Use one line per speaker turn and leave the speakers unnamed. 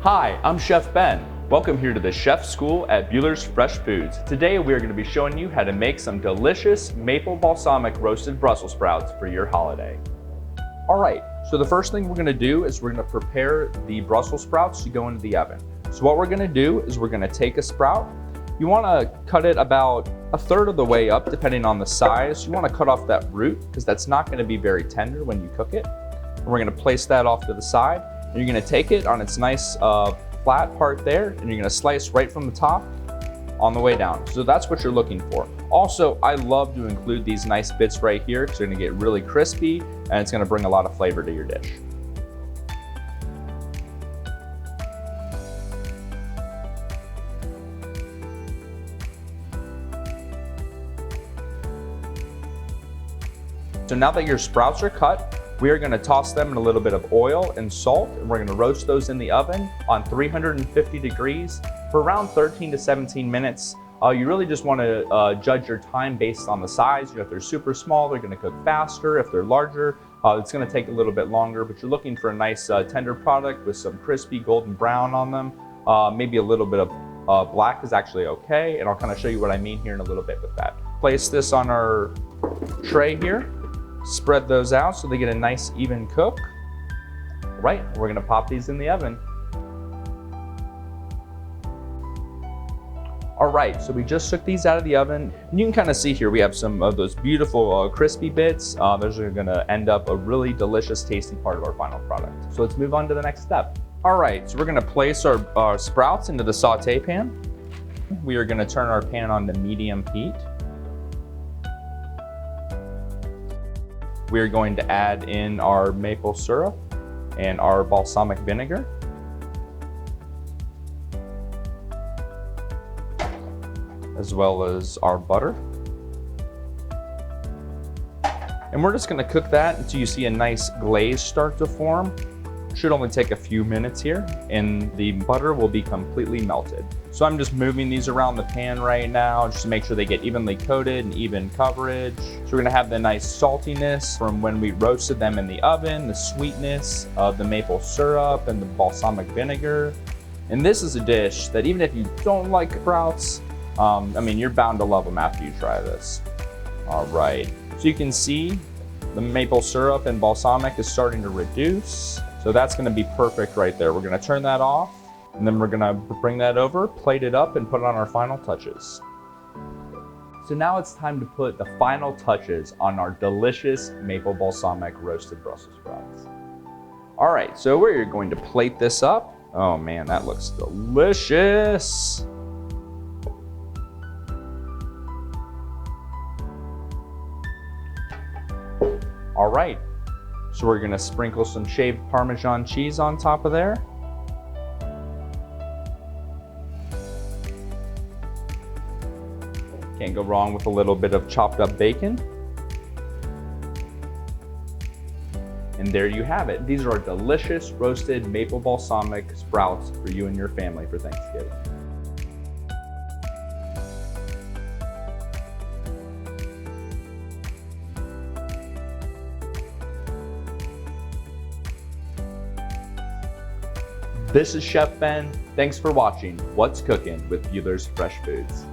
Hi, I'm Chef Ben. Welcome here to the Chef School at Buehler's Fresh Foods. Today we are going to be showing you how to make some delicious maple balsamic roasted Brussels sprouts for your holiday. All right, so the first thing we're going to do is we're going to prepare the Brussels sprouts to go into the oven. So what we're going to do is we're going to take a sprout. You want to cut it about a third of the way up depending on the size. You want to cut off that root because that's not going to be very tender when you cook it. And we're going to place that off to the side. And you're going to take it on its nice flat part there, and you're going to slice right from the top on the way down. So that's what you're looking for. Also, I love to include these nice bits right here because they're going to get really crispy and it's going to bring a lot of flavor to your dish. So now that your sprouts are cut, we are going to toss them in a little bit of oil and salt, and we're going to roast those in the oven on 350 degrees for around 13 to 17 minutes. You really just want to judge your time based on the size. If they're super small, they're going to cook faster. If they're larger, it's going to take a little bit longer, but you're looking for a nice tender product with some crispy golden brown on them. Maybe a little bit of black is actually okay, and I'll kind of show you what I mean here in a little bit with that. Place this on our tray here. Spread those out so they get a nice even cook. Right, we're gonna pop these in the oven. All right, so we just took these out of the oven. And you can kind of see here, we have some of those beautiful crispy bits. Those are gonna end up a really delicious, tasty part of our final product. So let's move on to the next step. All right, so we're gonna place our sprouts into the saute pan. We are gonna turn our pan on to medium heat. We are going to add in our maple syrup and our balsamic vinegar. As well as our butter. And we're just gonna cook that until you see a nice glaze start to form. Should only take a few minutes here, and the butter will be completely melted. So I'm just moving these around the pan right now just to make sure they get evenly coated and even coverage. So we're gonna have the nice saltiness from when we roasted them in the oven, the sweetness of the maple syrup and the balsamic vinegar. And this is a dish that even if you don't like sprouts, you're bound to love them after you try this. All right, so you can see the maple syrup and balsamic is starting to reduce. So that's gonna be perfect right there. We're gonna turn that off, and then we're gonna bring that over, plate it up, and put it on our final touches. So now it's time to put the final touches on our delicious maple balsamic roasted Brussels sprouts. All right, so we're going to plate this up. Oh man, that looks delicious. All right. So we're gonna sprinkle some shaved Parmesan cheese on top of there. Can't go wrong with a little bit of chopped up bacon. And there you have it. These are our delicious roasted maple balsamic sprouts for you and your family for Thanksgiving. This is Chef Ben. Thanks for watching What's Cooking with Buehler's Fresh Foods.